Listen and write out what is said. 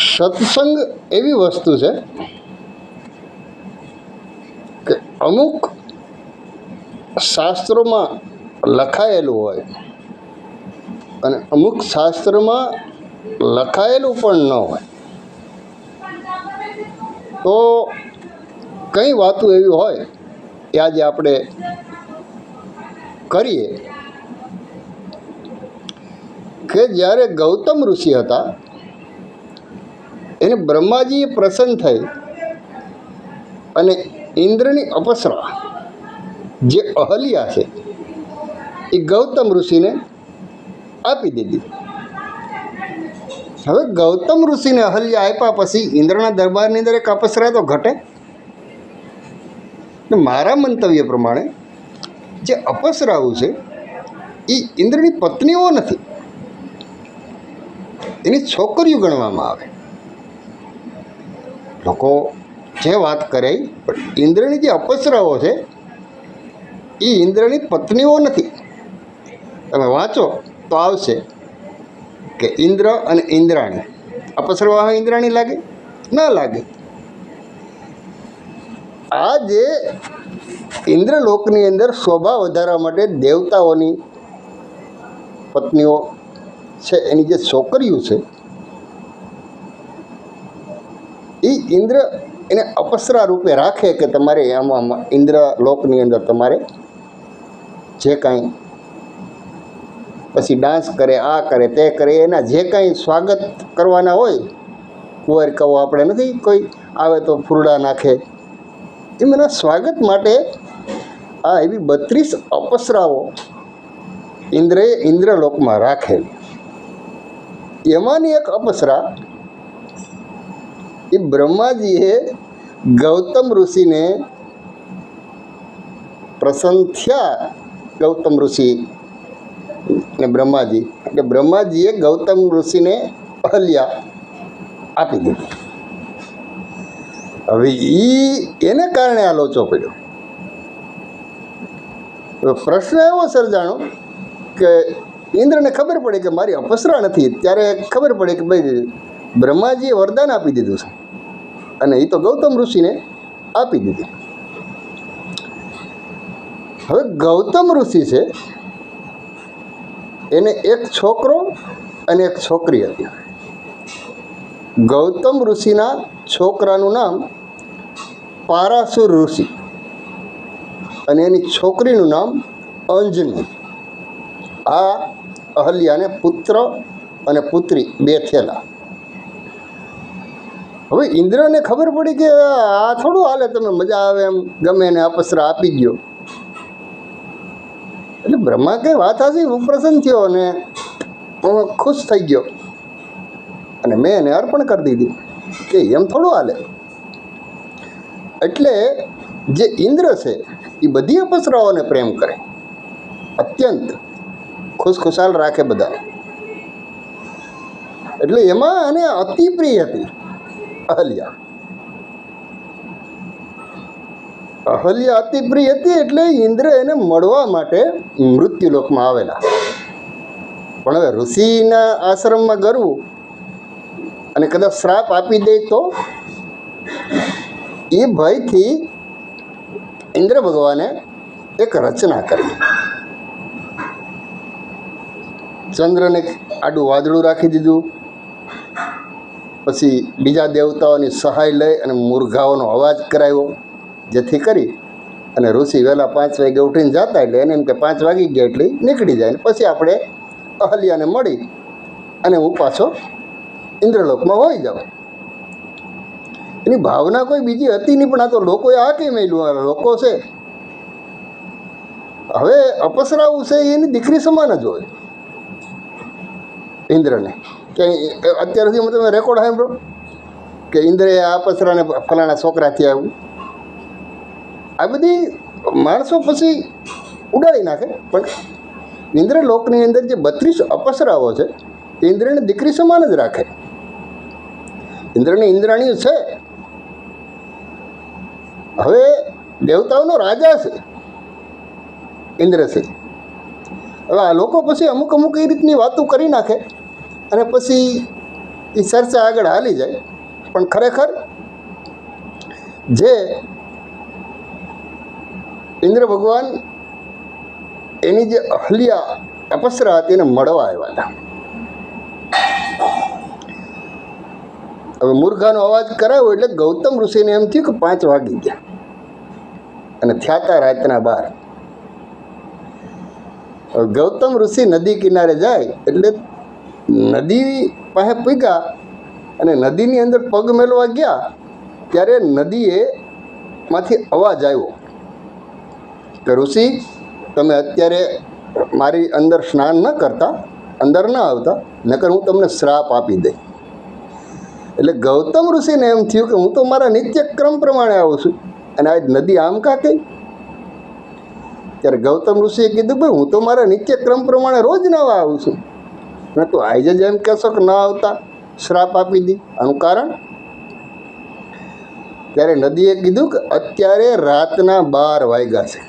સત્સંગ એવી વસ્તુ છે કે અમુક શાસ્ત્રોમાં લખાયેલું હોય અને અમુક શાસ્ત્રમાં લખાયેલું પણ ન હોય. તો કંઈ વાતો એવી હોય એ આજે આપણે કરીએ કે જ્યારે ગૌતમ ઋષિ હતા એને બ્રહ્માજીએ પ્રસન્ન થઈ અને ઇન્દ્રની અપ્સરા જે અહલ્યા છે એ ગૌતમ ઋષિને આપી દીધી. હવે ગૌતમ ઋષિને અહલ્યા આપ્યા પછી ઇન્દ્રના દરબારની અંદર એક અપ્સરા તો ઘટે. મારા મંતવ્ય પ્રમાણે જે અપ્સરાઓ છે એ ઇન્દ્રની પત્નીઓ નથી, એની છોકરીઓ ગણવામાં આવે. લોકો જે વાત કરે પણ ઇન્દ્રની જે અપ્સરાઓ છે એ ઇન્દ્રની પત્નીઓ નથી. તમે વાંચો તો આવશે કે ઇન્દ્ર અને ઇન્દ્રાણી. અપ્સરાઓ ઇન્દ્રાણી લાગે? ના લાગે. આ જે ઇન્દ્રલોકની અંદર શોભા વધારવા માટે દેવતાઓની પત્નીઓ છે, એની જે છોકરીઓ છે એ ઇન્દ્ર એને અપ્સરા રૂપે રાખે કે તમારે આમાં ઇન્દ્રલોકની અંદર તમારે જે કાંઈ પછી ડાન્સ કરે, આ કરે, તે કરે, એના જે કાંઈ સ્વાગત કરવાના હોય, કુંવર કહો આપણે નથી, કોઈ આવે તો ફૂરડા નાખે, એમના સ્વાગત માટે આ એવી 32 અપ્સરાઓ ઇન્દ્રએ ઇન્દ્રલોકમાં રાખેલી. એમાંની એક અપ્સરા એ બ્રહ્માજીએ ગૌતમ ઋષિને પ્રસન્ન થયા. ગૌતમ ઋષિ ને બ્રહ્માજી, એટલે બ્રહ્માજીએ ગૌતમ ઋષિને અહલ્યા આપી દીધી. હવે એને કારણે આ લોચો પડ્યો. પ્રશ્ન એવો સર્જાણો કે ઇન્દ્રને ખબર પડે કે મારી અપ્સરા નથી. ત્યારે ખબર પડે કે ભાઈ બ્રહ્માજીએ વરદાન આપી દીધું છે અને એ તો ગૌતમ ઋષિને આપી દીધી. હવે ગૌતમ ઋષિ છે એને એક છોકરો અને એક છોકરી હતી. ગૌતમ ઋષિના છોકરાનું નામ પારાસુર ઋષિ અને એની છોકરીનું નામ અંજની. આ અહલ્યાને પુત્ર અને પુત્રી બે થયેલા. હવે ઇન્દ્રને ખબર પડી કે આ થોડું હાલે, તમે મજા આવે એમ ગમે એને અપ્સરા આપી દો. એટલે બ્રહ્મા કંઈ વાત હશે, હું પ્રસન્ન થયો અને હું ખુશ થઈ ગયો અને મેં એને અર્પણ કરી દીધી કે એમ થોડું હાલે. એટલે જે ઇન્દ્ર છે એ બધી અપ્સરાઓને પ્રેમ કરે, અત્યંત ખુશખુશાલ રાખે બધાને. એટલે એમાં એને અતિ પ્રિય હતી અહલ્યા. અહલ્યા અતિ પ્રિય હતી એટલે ઇન્દ્ર એને મળવા માટે મૃત્યુલોકમાં આવેલા. પણ હવે ઋષિના આશ્રમમાં ગરવું અને કદાચ શ્રાપ આપી દે તો એ ભયથી ઇન્દ્ર ભગવાને એક રચના કરી. ચંદ્રને આડું વાદળું રાખી દીધું. પછી બીજા દેવતાઓની સહાય લઈ અને મુરઘાઓનો અવાજ કરાવ્યો, જેથી કરી અને ઋષિ વહેલા 5 વાગે ઉઠીને જતા એટલે એને એમ કે 5 વાગી ગયા એટલે નીકળી જાય. પછી આપણે અહલ્યાને મળી અને હું પાછો ઇન્દ્રલોકમાં હોઈ જાઉં. એની ભાવના કોઈ બીજી હતી નહીં. પણ આ તો લોકોએ આ કેમ મેલ્યું? લોકો છે હવે અપ્સરાઓ છે એની દીકરી સમાન જ હોય ઇન્દ્રને. કે અત્યાર સુધી તમે રેકોર્ડ સાંભળો કે ઇન્દ્રએ આ અપ્સરાને ફલાણા છોકરાથી આવ્યું. આ બધી માણસો પછી ઉડાડી નાખે. પણ ઇન્દ્રલોકની અંદર જે 32 અપ્સરાઓ છે એ ઇન્દ્રને દીકરી સમાન જ રાખે. ઇન્દ્રની ઇન્દ્રાણીઓ છે. હવે દેવતાઓનો રાજા છે ઇન્દ્ર છે. હવે આ લોકો પછી અમુક એ રીતની વાતો કરી નાખે અને પછી એ ચર્ચા આગળ હાલી જાય. પણ ખરેખર જે ઇન્દ્ર ભગવાન એની જે અહલ્યા અપસરા હતી એને મળવા આવ્યા હતા. હવે મુર્ગાનો અવાજ કરાવ્યો એટલે ગૌતમ ઋષિને એમ થયું કે 5 વાગી ગયા અને થયા હતા રાતના 12. હવે ગૌતમ ઋષિ નદી કિનારે જાય એટલે નદી પાસે પગ્યા અને નદીની અંદર પગ મેળવા ગયા ત્યારે નદીએ માંથી અવાજ આવ્યો કે ઋષિ તમે અત્યારે મારી અંદર સ્નાન ન કરતા, અંદર ન આવતા, નકર હું તમને શ્રાપ આપી દઈ. એટલે ગૌતમ ઋષિને એમ થયું કે હું તો મારા નિત્યક્રમ પ્રમાણે આવું છું અને આજ નદી આમ કા કહી. ત્યારે ગૌતમ ઋષિએ કીધું ભાઈ હું તો મારા નિત્યક્રમ પ્રમાણે રોજ નવા આવું છું ને તો આજે જ એમ કહેશો કે ન આવતા શ્રાપ આપી દી. આનું કારણ? ત્યારે નદીએ કીધું કે અત્યારે રાતના 12 વાગ્યા છે